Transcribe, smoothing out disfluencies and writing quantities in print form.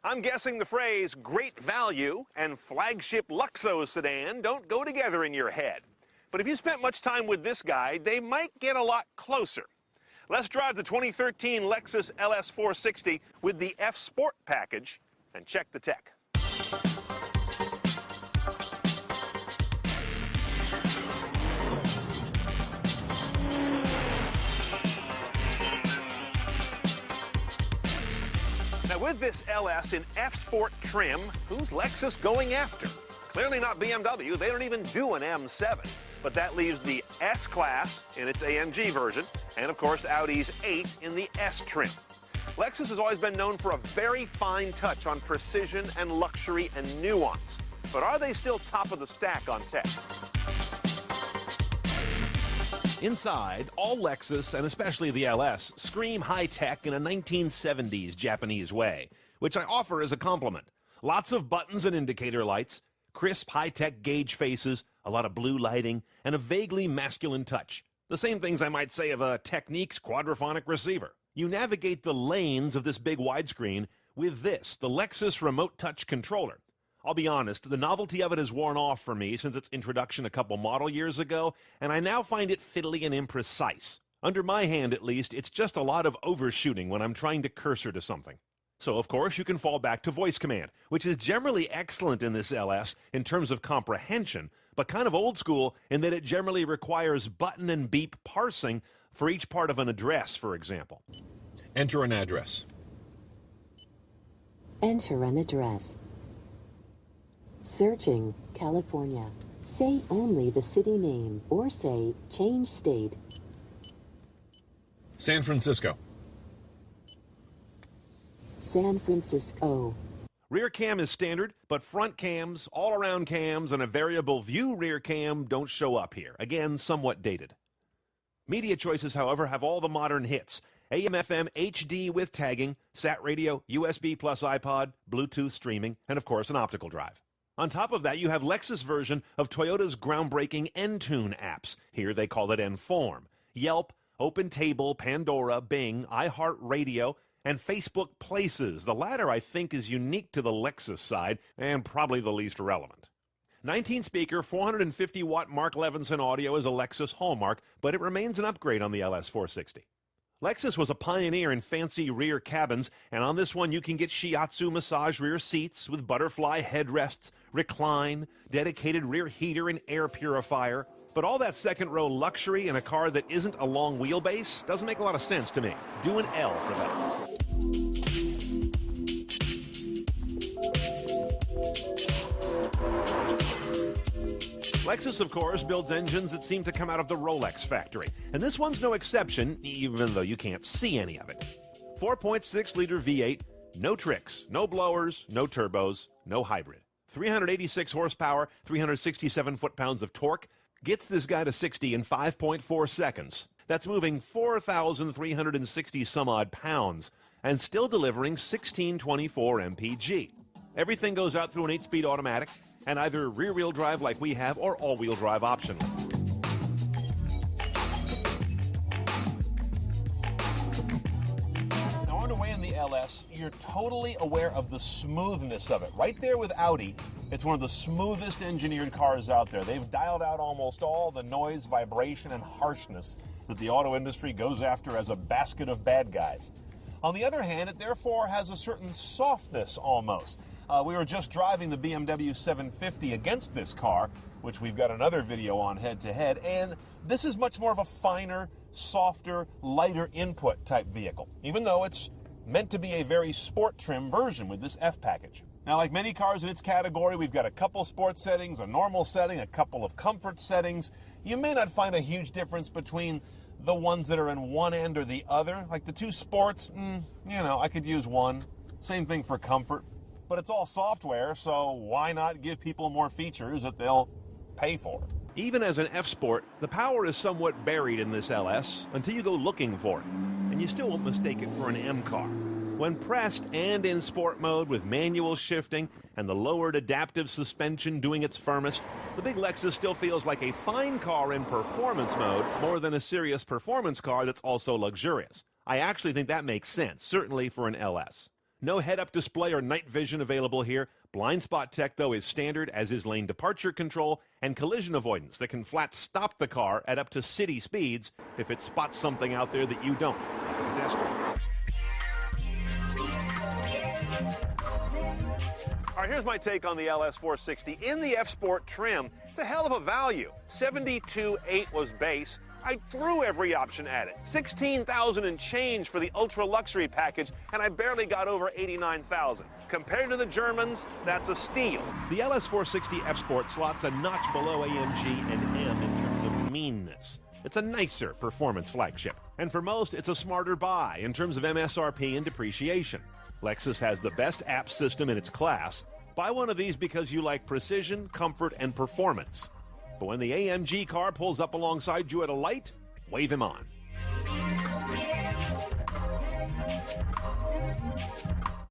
I'm guessing the phrase great value and flagship Lexus sedan don't go together in your head. But if you spent much time with this guy, they might get a lot closer. Let's drive the 2013 Lexus LS460 with the F Sport package and check the tech. Now, with this LS in F Sport trim, who's Lexus going after? Clearly not BMW. They don't even do an M7. But that leaves the S-Class in its AMG version, and of course Audi's 8 in the S trim. Lexus has always been known for a very fine touch on precision and luxury and nuance. But are they still top of the stack on tech? Inside, all Lexus, and especially the LS, scream high-tech in a 1970s Japanese way, which I offer as a compliment. Lots of buttons and indicator lights, crisp high-tech gauge faces, a lot of blue lighting, and a vaguely masculine touch. The same things I might say of a Technique's quadraphonic receiver. You navigate the lanes of this big widescreen with this, the Lexus Remote Touch Controller. I'll be honest, the novelty of it has worn off for me since its introduction a couple model years ago, and I now find it fiddly and imprecise. Under my hand, at least, it's just a lot of overshooting when I'm trying to cursor to something. So, of course, you can fall back to voice command, which is generally excellent in this LS in terms of comprehension, but kind of old school in that it generally requires button and beep parsing for each part of an address, for example. Enter an address. Enter an address. Searching, California. Say only the city name, or say change state. San Francisco. San Francisco. Rear cam is standard, but front cams, all-around cams, and a variable view rear cam don't show up here. Again, somewhat dated. Media choices, however, have all the modern hits. AM/FM HD with tagging, sat radio, USB plus iPod, Bluetooth streaming, and of course an optical drive. On top of that, you have Lexus' version of Toyota's groundbreaking Entune apps. Here they call it Enform. Yelp, OpenTable, Pandora, Bing, iHeartRadio, and Facebook Places. The latter, I think, is unique to the Lexus side and probably the least relevant. 19-speaker, 450-watt Mark Levinson audio is a Lexus hallmark, but it remains an upgrade on the LS460. Lexus was a pioneer in fancy rear cabins, and on this one you can get shiatsu massage rear seats with butterfly headrests, recline, dedicated rear heater and air purifier. But all that second-row luxury in a car that isn't a long wheelbase doesn't make a lot of sense to me. Do an L for that. Lexus, of course, builds engines that seem to come out of the Rolex factory. And this one's no exception, even though you can't see any of it. 4.6-liter V8, no tricks, no blowers, no turbos, no hybrid. 386 horsepower, 367 foot-pounds of torque, gets this guy to 60 in 5.4 seconds. That's moving 4,360 some odd pounds, and still delivering 1624 mpg. Everything goes out through an 8-speed automatic, and either rear-wheel drive like we have, or all-wheel drive optional. Now, on the way in the LS, you're totally aware of the smoothness of it. Right there with Audi, it's one of the smoothest engineered cars out there. They've dialed out almost all the noise, vibration, and harshness that the auto industry goes after as a basket of bad guys. On the other hand, it therefore has a certain softness almost. We were just driving the BMW 750 against this car, which we've got another video on head-to-head, and this is much more of a finer, softer, lighter input type vehicle, even though it's meant to be a very sport trim version with this F package. Now, like many cars in its category, we've got a couple sport settings, a normal setting, a couple of comfort settings. You may not find a huge difference between the ones that are in one end or the other. Like the two sports, I could use one. Same thing for comfort. But it's all software, so why not give people more features that they'll pay for? Even as an F-Sport, the power is somewhat buried in this LS until you go looking for it, and you still won't mistake it for an M car. When pressed and in sport mode with manual shifting and the lowered adaptive suspension doing its firmest, the big Lexus still feels like a fine car in performance mode more than a serious performance car that's also luxurious. I actually think that makes sense, certainly for an LS. No head-up display or night vision available here. Blind spot tech, though, is standard, as is lane departure control and collision avoidance that can flat stop the car at up to city speeds if it spots something out there that you don't, like a pedestrian. All right, here's my take on the LS460. In the F-Sport trim, it's a hell of a value. $72,800 was base. I threw every option at it. $16,000 and change for the ultra luxury package, and I barely got over $89,000. Compared to the Germans, that's a steal. The LS460 F-Sport slots a notch below AMG and M in terms of meanness. It's a nicer performance flagship, and for most, it's a smarter buy in terms of MSRP and depreciation. Lexus has the best app system in its class. Buy one of these because you like precision, comfort, and performance. But when the AMG car pulls up alongside you at a light, wave him on.